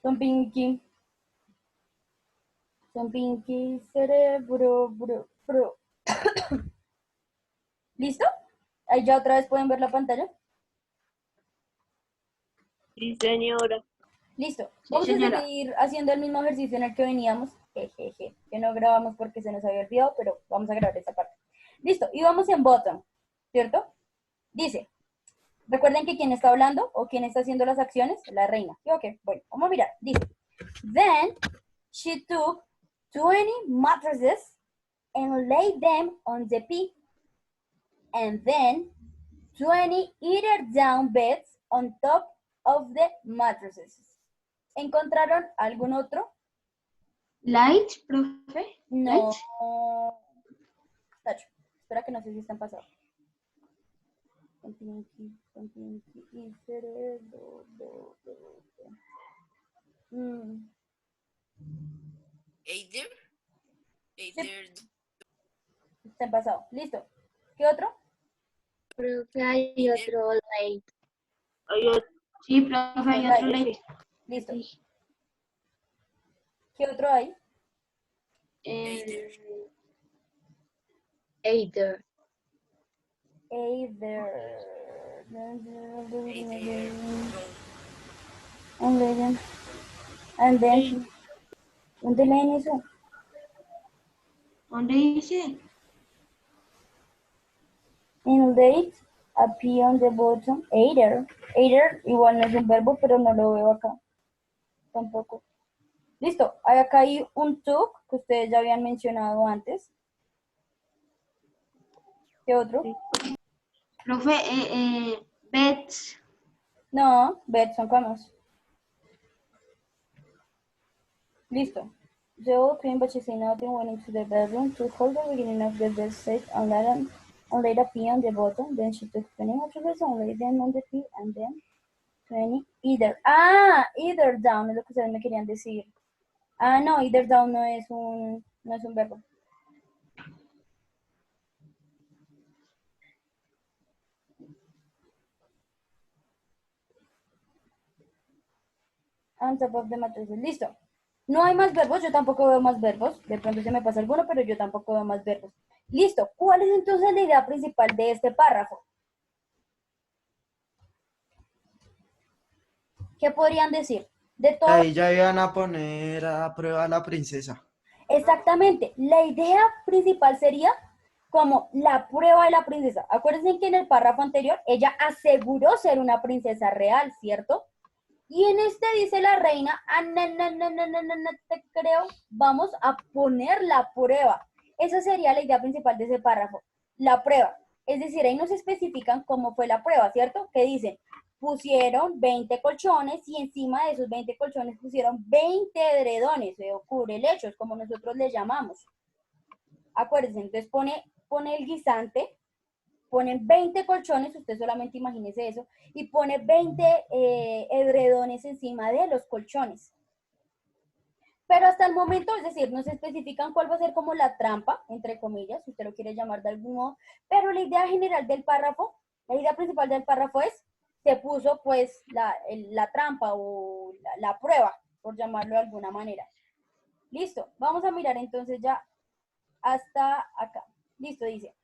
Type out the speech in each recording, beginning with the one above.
Son Pinky. Son Pinky, cerebro, bro. ¿Listo? Ahí ya otra vez pueden ver la pantalla. Sí, señora. Listo. Sí, Vamos a señora. seguir haciendo el mismo ejercicio en el que veníamos. Jejeje. Que no grabamos porque se nos había olvidado, pero vamos a grabar esta parte. Listo. Y vamos en bottom, ¿cierto? Dice, recuerden que quién está hablando o quién está haciendo las acciones, la reina. ¿Sí? Ok, bueno, vamos a mirar. Dice, then she took 20 mattresses and laid them on the pea, and then 20 eider-down beds on top of the mattresses. ¿Encontraron algún otro? Light, profe. No. Light. Tacho. Espera que no sé si están pasados. Y cerebro. Eider. Están pasados. Listo. ¿Qué otro? Profe, hay otro late. Sí, profe, hay otro light. Listo. ¿Qué otro hay? Either. And then, ¿dónde leen eso? ¿Dónde dice? In late, appear on the bottom. Either. Either igual no es un verbo, pero no lo veo acá. Tampoco. Listo. Acá hay un took que ustedes ya habían mencionado antes. ¿Qué otro? Profe, beds. No, beds son camas. Listo. They all came, but she said nothing, went into the bedroom to hold the beginning of the bed set and laid a pea on the bottom. Then she took 20 mattresses and laid them on the pea, and then 20 either. Ah, either down es lo que ustedes me querían decir. Ah, no, either down no es un verbo. On top of the mattresses. Listo. No hay más verbos, yo tampoco veo más verbos. De pronto se me pasa alguno, pero yo tampoco veo más verbos. Listo. ¿Cuál es entonces la idea principal de este párrafo? ¿Qué podrían decir? De todo. Ahí ya iban a poner a prueba a la princesa. Exactamente. La idea principal sería como la prueba de la princesa. Acuérdense que en el párrafo anterior ella aseguró ser una princesa real, ¿cierto? Y en este dice la reina, no te creo, vamos a poner la prueba. Esa sería la idea principal de ese párrafo, la prueba. Es decir, ahí nos especifican cómo fue la prueba, ¿cierto? Que dicen, pusieron 20 colchones y encima de esos 20 colchones pusieron 20 edredones o cubrelechos, como nosotros les llamamos. Acuérdense, entonces pone el guisante, ponen 20 colchones, usted solamente imagínese eso, y pone 20 edredones encima de los colchones. Pero hasta el momento, es decir, no se especifican cuál va a ser como la trampa, entre comillas, si usted lo quiere llamar de algún modo, pero la idea general del párrafo, la idea principal del párrafo es, se puso pues la trampa o la prueba, por llamarlo de alguna manera. Listo, vamos a mirar entonces ya hasta acá. Listo, dice.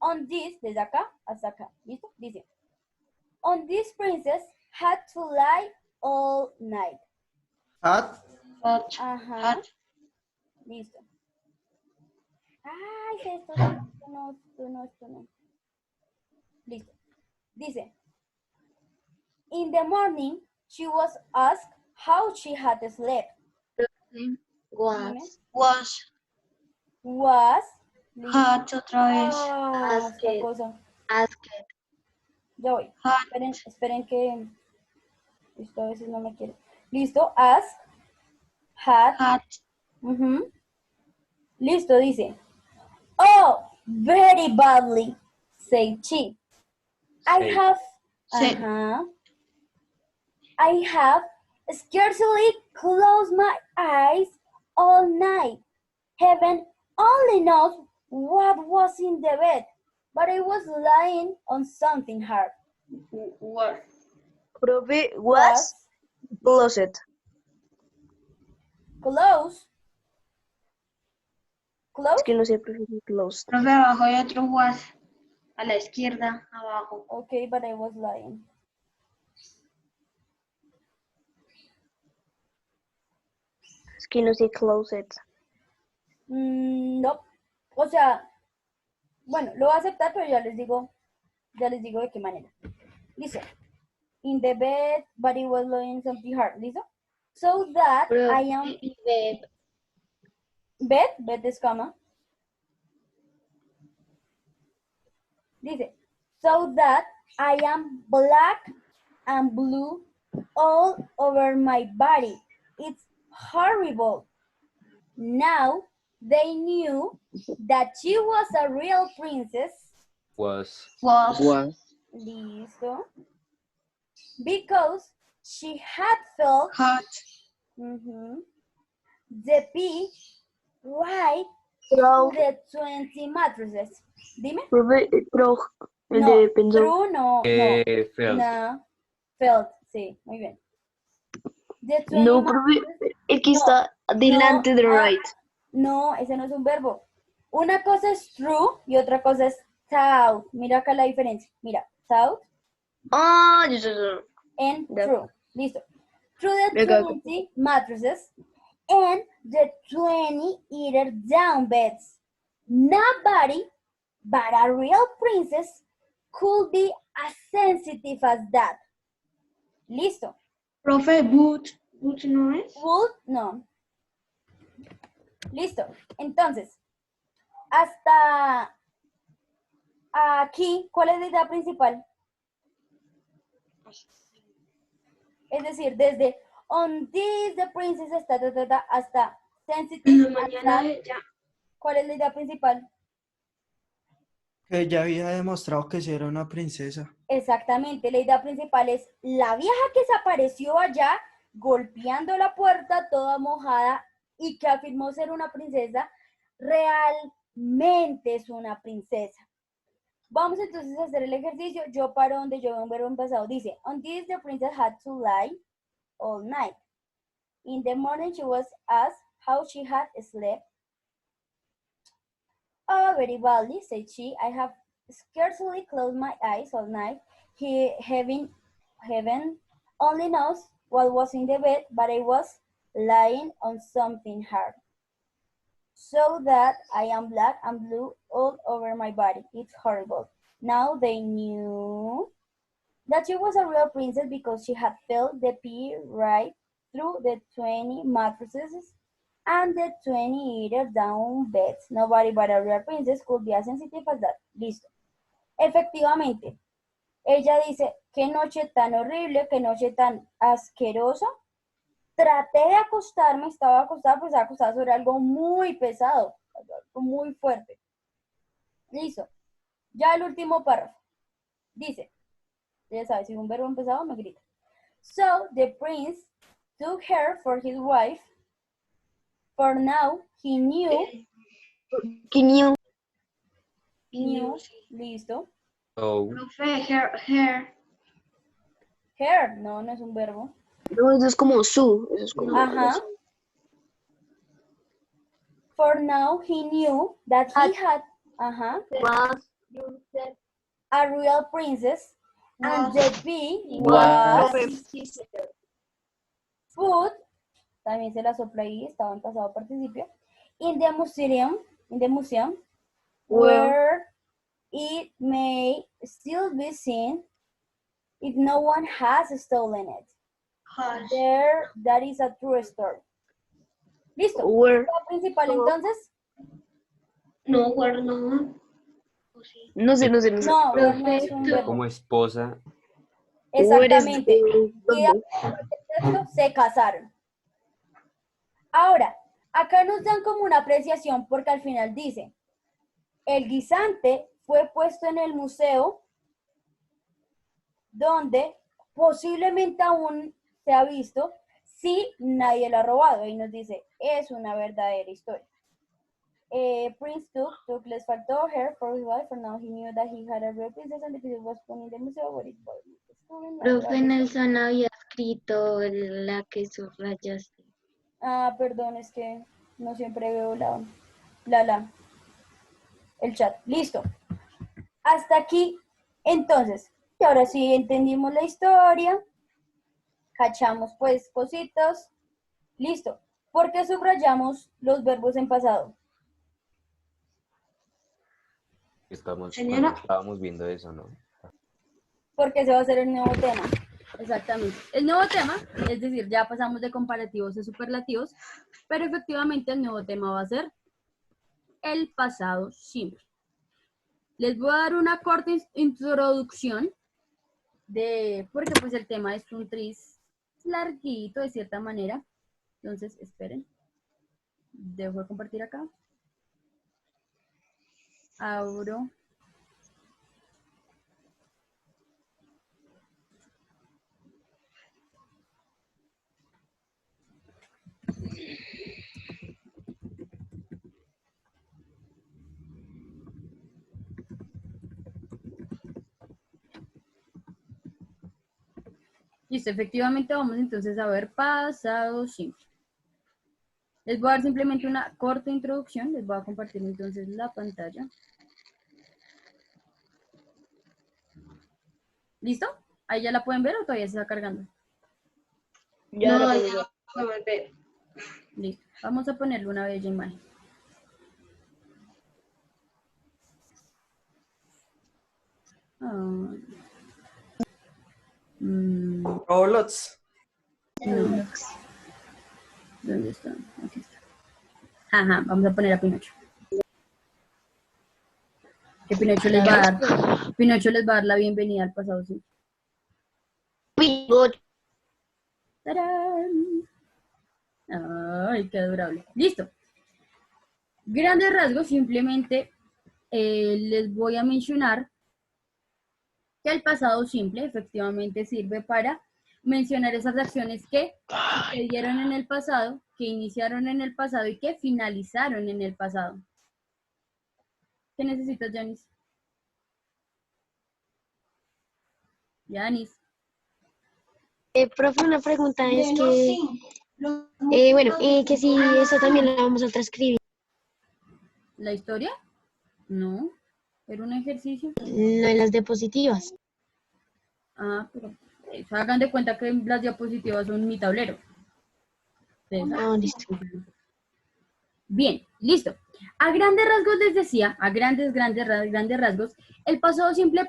On this, desde acá hasta acá, ¿listo? Dice, on this princess had to lie all night. Hat. Ajá. Listo. Ay, esto no. Listo. Dice, in the morning, she was asked how she had slept. Was. Hat otra vez. Esta cosa. Asked. Ya voy. Hat. Esperen que esto a veces no me quiere. Listo. Ask. Had. Listo, dice. Oh, very badly, said she. I have scarcely closed my eyes all night. Heaven only knows what was in the bed, but I was lying on something hard. Profe, was closet. Close. Es Close. que no sé, profe, closed. Profe, abajo hay otro was. A la izquierda, abajo. Okay, but I was lying. Es que no sé, closed. No. O sea, bueno, lo voy a aceptar, pero ya les digo de qué manera. Listo. In the bed, but it was lying something hard. ¿Listo? So that I am bed es cama. Dice, so that I am black and blue all over my body. It's horrible. Now they knew that she was a real princess. Was. Was. Listo. Because she had felt Hot. the pea right through the 20 mattresses. Dime. Profe, el No, de pensó. true, no. Felt. No. Felt, sí, muy bien. The 20 No, profe, el que No, está delante de right. No, ese no es un verbo. Una cosa es true y otra cosa es thought. Mira acá la diferencia. Mira, thought Ah, and Ya. true. Listo. Through the Acá. 20 mattresses and the 20 either down beds. Nobody but a real princess could be as sensitive as that. Listo. Profe, boot. Boot no es. Would, no. Listo. Entonces, hasta aquí, ¿cuál es la idea principal? Es decir, desde on this the princess hasta sensitive as that, ya. ¿cuál es la idea principal? Que ya había demostrado que sí era una princesa. Exactamente, la idea principal es la vieja que se apareció allá golpeando la puerta toda mojada y que afirmó ser una princesa, realmente es una princesa. Vamos entonces a hacer el ejercicio. Yo paro donde yo veo un verbo en pasado. Dice, on this the princess had to lie all night. In the morning she was asked how she had slept. Oh, very badly, said she. I have scarcely closed my eyes all night. Heaven only knows what was in the bed, but I was lying on something hard. So that I am black and blue all over my body. It's horrible. Now they knew that she was a real princess because she had felt the pea right through the 20 mattresses and the 20 either down beds. Nobody but a real princess could be as sensitive as that. Listo. Efectivamente, ella dice, qué noche tan horrible, qué noche tan asquerosa. Traté de acostarme, estaba acostada, pues estaba acostada sobre algo muy pesado, algo muy fuerte. Listo. Ya el último párrafo. Dice, ya sabes, si un verbo empezado me grita. So the prince took her for his wife. For now, he knew. Listo. Oh. Profe, her. Her, no, no es un verbo. No, eso es como su. Eso es como. Ajá. For now, he knew that he had, a real princess, and the bee was put, también se la sopla ahí, estaba en pasado participio, in the museum, where it may still be seen if no one has stolen it. There, that is a true story. Listo. Where. La principal entonces. No, where no. No sé. No, no es un verbo. Como esposa. Exactamente. Y ¿Dónde? se casaron. Ahora, acá nos dan como una apreciación porque al final dice, el guisante fue puesto en el museo donde posiblemente aún se ha visto si nadie lo ha robado. Y nos dice, es una verdadera historia. Prince took, les faltó her for his wife, for now he knew that he had a real princess and the princess was put in the museo where it was. Profe Nelson había escrito la que subrayaste. Ah, perdón, es que no siempre veo el chat. Listo. Hasta aquí, entonces. Y ahora sí entendimos la historia. Cachamos pues cositas. Listo. ¿Por qué subrayamos los verbos en pasado? Estamos, Señora. cuando estábamos viendo eso, ¿no? Porque ese va a ser el nuevo tema. Exactamente. El nuevo tema, es decir, ya pasamos de comparativos a superlativos, pero efectivamente el nuevo tema va a ser el pasado simple. Les voy a dar una corta introducción porque pues el tema es un tris larguito de cierta manera. Entonces, esperen. Dejo de compartir acá. Abro. Listo, efectivamente vamos entonces a ver pasado simple. Les voy a dar simplemente una corta introducción. Les voy a compartir entonces la pantalla. ¿Listo? ¿Ahí ya la pueden ver o todavía se está cargando? Ya No, la ya podemos ver. lo podemos ver. Listo. Vamos a ponerle una bella imagen. Ah. Roblox. No. ¿Dónde está? Aquí está. Ajá, vamos a poner a Pinocho. Que Pinocho les va a dar la bienvenida al pasado simple. ¡Tarán! Ay, qué adorable. Listo. Grandes rasgos, simplemente les voy a mencionar que el pasado simple efectivamente sirve para mencionar esas acciones que sucedieron en el pasado, que iniciaron en el pasado y que finalizaron en el pasado. ¿Qué necesitas, Yanis? Yanis. Profe, una pregunta es Bueno, que, sí. que si eso también lo vamos a transcribir, ¿La historia? No. ¿Era un ejercicio? no en las diapositivas. Ah, pero hagan de cuenta que las diapositivas son mi tablero. No, listo. Bien, listo. A grandes rasgos les decía, a grandes rasgos, el pasado simple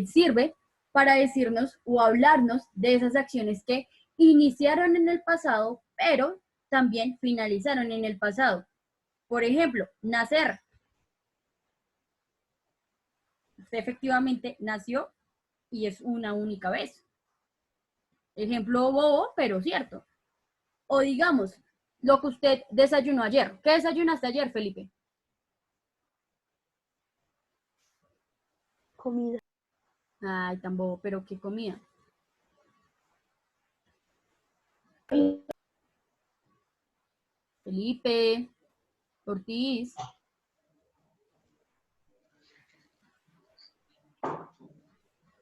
sirve para decirnos o hablarnos de esas acciones que iniciaron en el pasado, pero también finalizaron en el pasado. Por ejemplo, nacer. Usted efectivamente nació y es una única vez. Ejemplo bobo, pero cierto. O digamos, lo que usted desayunó ayer. ¿Qué desayunaste ayer, Felipe? Comida. Ay, tan bobo, pero ¿qué comida? Felipe, Ortiz.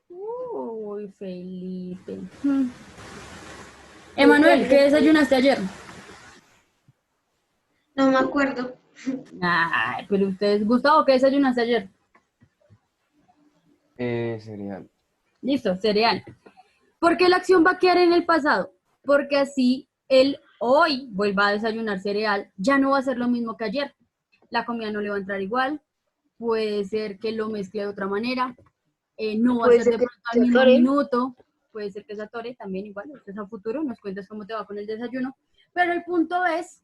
Uy, Felipe. Emanuel, ¿qué desayunaste ayer? No me acuerdo. Ay, pero ustedes, Gustavo, ¿qué desayunaste ayer? Cereal. Listo, cereal. ¿Por qué la acción va a quedar en el pasado? Porque así él hoy vuelva a desayunar cereal, ya no va a ser lo mismo que ayer. La comida no le va a entrar igual, puede ser que lo mezcle de otra manera, no va a Puede ser ser de que pronto al se mismo atore. minuto, puede ser que se atore también igual, es a futuro, nos cuentas cómo te va con el desayuno, pero el punto es,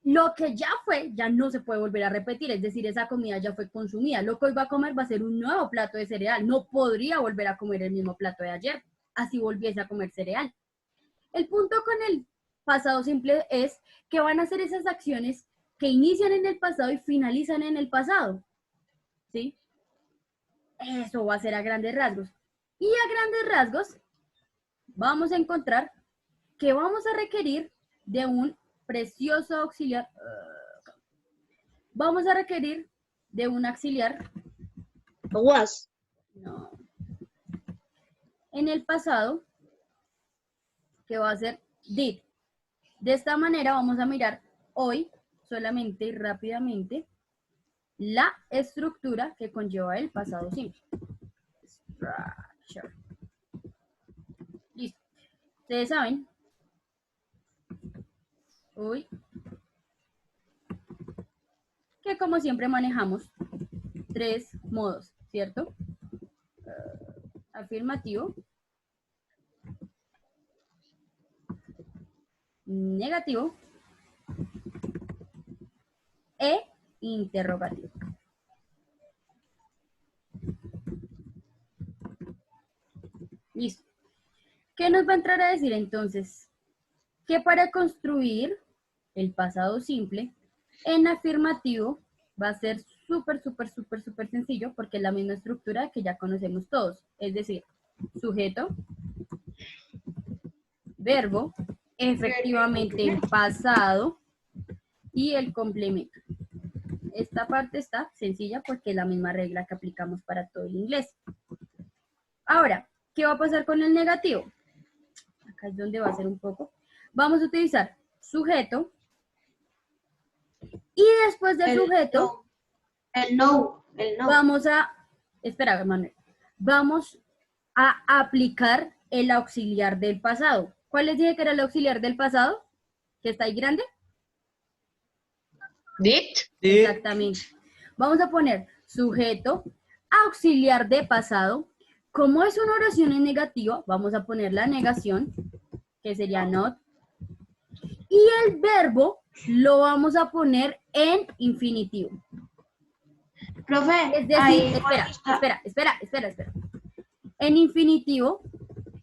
lo que ya fue, ya no se puede volver a repetir, es decir, esa comida ya fue consumida, lo que hoy va a comer va a ser un nuevo plato de cereal, no podría volver a comer el mismo plato de ayer, así volviese a comer cereal. El punto con el pasado simple es que van a ser esas acciones que inician en el pasado y finalizan en el pasado, ¿sí? Eso va a ser a grandes rasgos. Y a grandes rasgos vamos a encontrar que vamos a requerir de un precioso auxiliar. Vamos a requerir de un auxiliar. Was. No. En el pasado, que va a ser did. De esta manera vamos a mirar hoy solamente y rápidamente la estructura que conlleva el pasado simple. Structure. Listo. Ustedes saben hoy que como siempre manejamos 3 modos, ¿cierto? Afirmativo, negativo e interrogativo. Listo. ¿Qué nos va a entrar a decir entonces? Que para construir el pasado simple en afirmativo va a ser súper sencillo porque es la misma estructura que ya conocemos todos. Es decir, sujeto, verbo, efectivamente en pasado y el complemento. Esta parte está sencilla porque es la misma regla que aplicamos para todo el inglés. Ahora, ¿qué va a pasar con el negativo? Acá es donde va a ser un poco. Vamos a utilizar sujeto y después del sujeto El no. vamos a, espera, Manuel, vamos a aplicar el auxiliar del pasado. ¿Cuál les dije que era el auxiliar del pasado? ¿Que está ahí grande? Did. Sí. Exactamente. Vamos a poner sujeto, auxiliar de pasado. Como es una oración en negativo, vamos a poner la negación, que sería not. Y el verbo lo vamos a poner en infinitivo. Profe, Es decir, ahí espera. En infinitivo,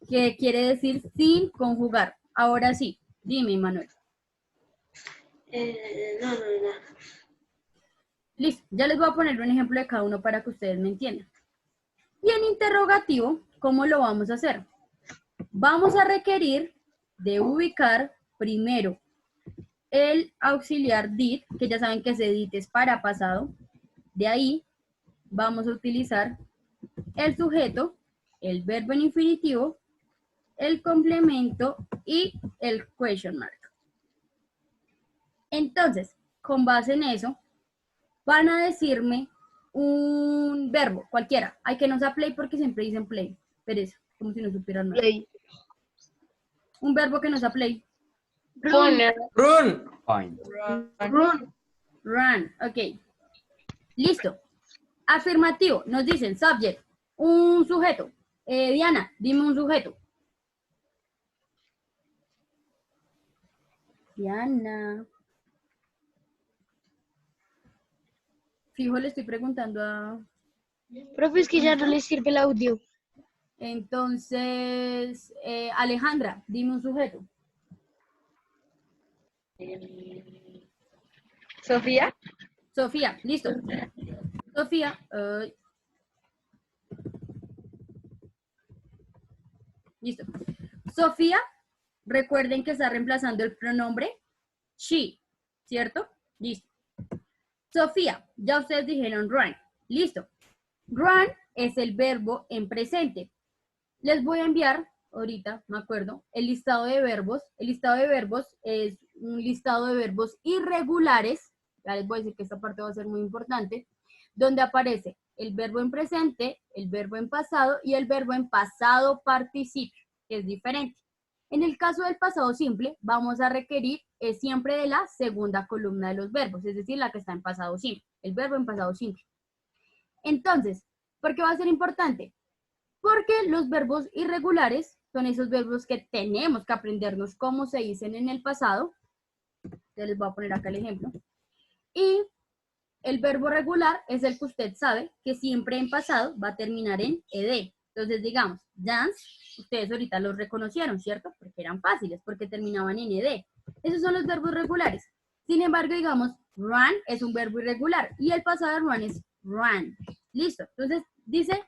que quiere decir sin conjugar. Ahora sí, dime, Manuel. no. Listo, ya les voy a poner un ejemplo de cada uno para que ustedes me entiendan. Y en interrogativo, ¿cómo lo vamos a hacer? Vamos a requerir de ubicar primero el auxiliar did, que ya saben que ese did es para pasado. De ahí vamos a utilizar el sujeto, el verbo en infinitivo, el complemento y el question mark. Entonces, con base en eso, van a decirme un verbo, cualquiera. Hay que no sea play porque siempre dicen play. Pero eso, como si no supieran nada. Play. Un verbo que no sea play. Poner. Run. Find. Run. Run, ok. Listo. Afirmativo, nos dicen subject, un sujeto. Diana, dime un sujeto. Diana. Fijo, le estoy preguntando a... Profe, es que ya no les sirve el audio. Entonces, Alejandra, dime un sujeto. Sofía. Sofía, listo. Sofía, listo. Sofía, recuerden que está reemplazando el pronombre she, ¿cierto? Listo. Sofía, ya ustedes dijeron run. Listo. Run es el verbo en presente. Les voy a enviar, ahorita me acuerdo, el listado de verbos. El listado de verbos es un listado de verbos irregulares. Ya les voy a decir que esta parte va a ser muy importante. Donde aparece el verbo en presente, el verbo en pasado y el verbo en pasado participio, que es diferente. En el caso del pasado simple, vamos a requerir siempre de la segunda columna de los verbos, es decir, la que está en pasado simple, el verbo en pasado simple. Entonces, ¿por qué va a ser importante? Porque los verbos irregulares son esos verbos que tenemos que aprendernos cómo se dicen en el pasado. Yo les voy a poner acá el ejemplo. Y el verbo regular es el que usted sabe que siempre en pasado va a terminar en ed. Entonces, digamos, dance, ustedes ahorita los reconocieron, ¿cierto? Porque eran fáciles, porque terminaban en ed. Esos son los verbos regulares. Sin embargo, digamos, run es un verbo irregular y el pasado de run es run. Listo. Entonces, dice,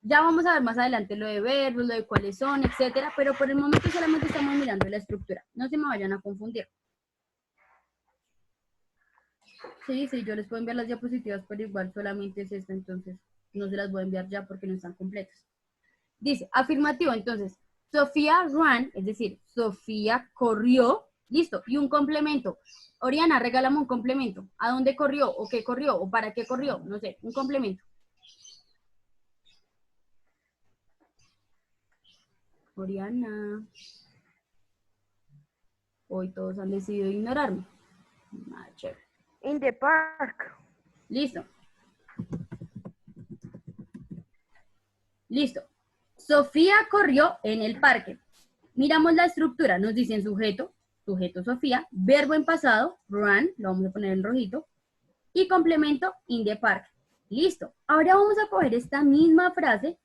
ya vamos a ver más adelante lo de verbos, lo de cuáles son, etcétera, pero por el momento solamente estamos mirando la estructura. No se me vayan a confundir. Sí, yo les puedo enviar las diapositivas, pero igual solamente es esta, entonces no se las voy a enviar ya porque no están completas. Dice, afirmativo, entonces, Sofía ran, es decir, Sofía corrió, Listo. Y un complemento. Oriana, regálame un complemento. ¿A dónde corrió? ¿O qué corrió? ¿O para qué corrió? No sé, un complemento. Oriana. Hoy todos han decidido ignorarme. Ah, chévere. In the park. Listo. Listo. Sofía corrió en el parque. Miramos la estructura. Nos dicen sujeto, sujeto Sofía, verbo en pasado, run, lo vamos a poner en rojito, y complemento, in the park. Listo. Ahora vamos a coger esta misma frase.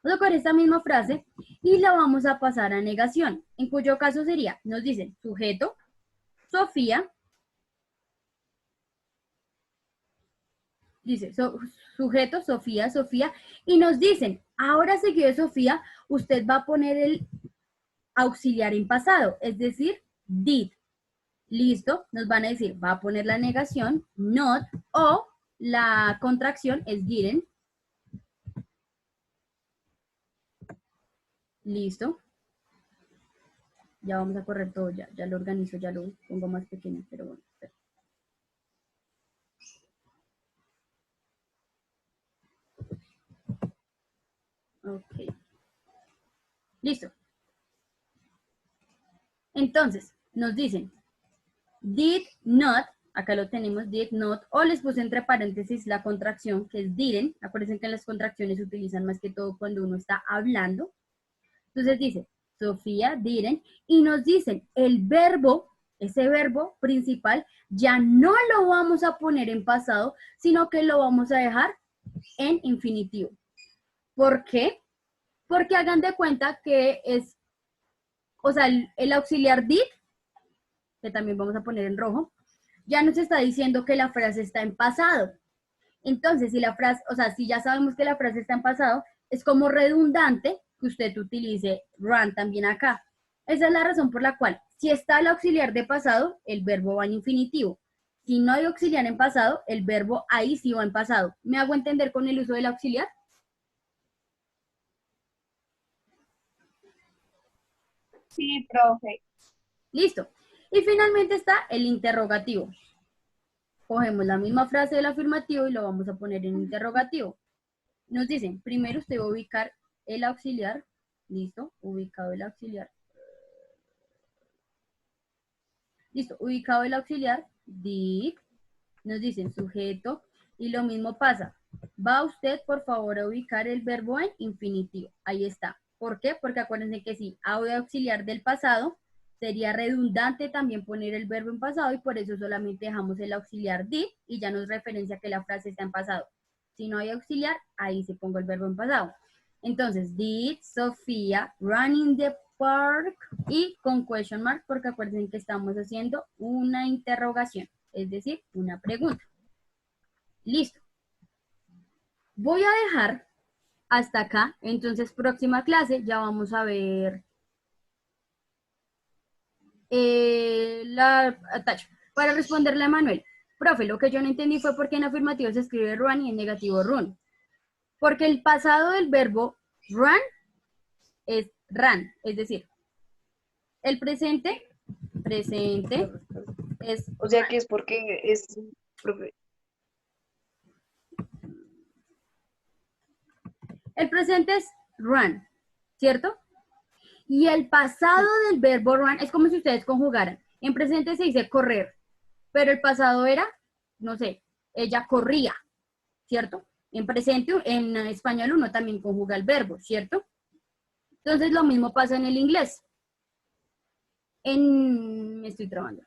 Vamos a coger esta misma frase y la vamos a pasar a negación, en cuyo caso sería, nos dicen sujeto, Sofía, dice sujeto, Sofía, Sofía, y nos dicen, ahora seguido de Sofía, usted va a poner el auxiliar en pasado, es decir, did. Listo, nos van a decir, va a poner la negación, not, o la contracción es didn't. Listo. Ya vamos a correr todo, ya lo organizo, ya lo pongo más pequeño, pero bueno. Espera. Ok. Listo. Entonces, nos dicen, did not, acá lo tenemos, did not, o les puse entre paréntesis la contracción, que es didn't. Acuérdense que las contracciones se utilizan más que todo cuando uno está hablando. Entonces dice, Sofía didn't, y nos dicen, el verbo, ese verbo principal, ya no lo vamos a poner en pasado, sino que lo vamos a dejar en infinitivo. ¿Por qué? Porque hagan de cuenta que es, o sea, el auxiliar did, que también vamos a poner en rojo, ya nos está diciendo que la frase está en pasado. Entonces, si la frase, o sea, si ya sabemos que la frase está en pasado, es como redundante que usted utilice run también acá. Esa es la razón por la cual, si está el auxiliar de pasado, el verbo va en infinitivo. Si no hay auxiliar en pasado, el verbo ahí sí va en pasado. ¿Me hago entender con el uso del auxiliar? Sí, profe. Listo. Y finalmente está el interrogativo. Cogemos la misma frase del afirmativo y lo vamos a poner en interrogativo. Nos dicen, primero usted va a ubicar el auxiliar. Listo, ubicado el auxiliar. Listo, ubicado el auxiliar, did. Nos dicen sujeto y lo mismo pasa. Va usted, por favor, a ubicar el verbo en infinitivo. Ahí está. ¿Por qué? Porque acuérdense que si hay auxiliar del pasado, sería redundante también poner el verbo en pasado y por eso solamente dejamos el auxiliar did y ya nos referencia que la frase está en pasado. Si no hay auxiliar, ahí se pongo el verbo en pasado. Entonces, did Sofía run in the park y con question mark porque acuérdense que estamos haciendo una interrogación, es decir, una pregunta. Listo. Voy a dejar hasta acá, entonces próxima clase ya vamos a ver para responderle a Manuel. Profe, lo que yo no entendí fue por qué en afirmativo se escribe run y en negativo run. Porque el pasado del verbo run es ran, es decir, el presente es... O sea que es porque es, profe. El presente es run, ¿cierto? Y el pasado del verbo run es como si ustedes conjugaran. En presente se dice correr, pero el pasado era, no sé, ella corría, ¿cierto? En presente, en español uno también conjuga el verbo, ¿cierto? Entonces lo mismo pasa en el inglés. Me estoy trabando.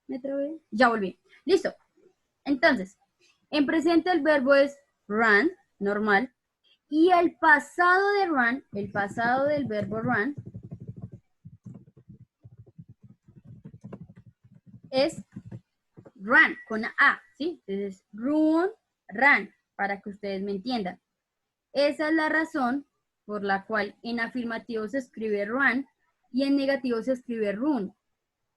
Me trabé. Ya volví. Listo. Entonces, en presente el verbo es run, normal, y el pasado de run, el pasado del verbo run, es run, con A, ¿sí? Entonces, run, para que ustedes me entiendan. Esa es la razón por la cual en afirmativo se escribe run y en negativo se escribe run.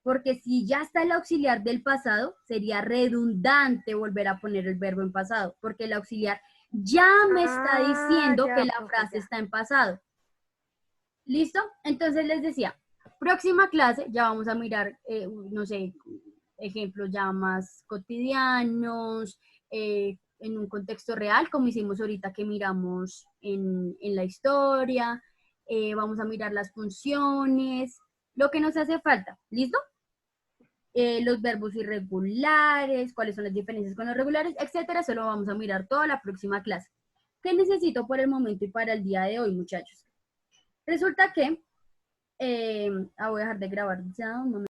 porque si ya está el auxiliar del pasado, sería redundante volver a poner el verbo en pasado, porque el auxiliar ya me está diciendo ya, que la profe, frase ya. está en pasado. ¿Listo? Entonces les decía, próxima clase ya vamos a mirar, no sé, ejemplos ya más cotidianos, en un contexto real, como hicimos ahorita que miramos en la historia. Vamos a mirar las funciones, lo que nos hace falta. ¿Listo? Los verbos irregulares, cuáles son las diferencias con los regulares, etcétera. Eso lo vamos a mirar toda la próxima clase. ¿Qué necesito por el momento y para el día de hoy, muchachos? Resulta que, voy a dejar de grabar ya un momento.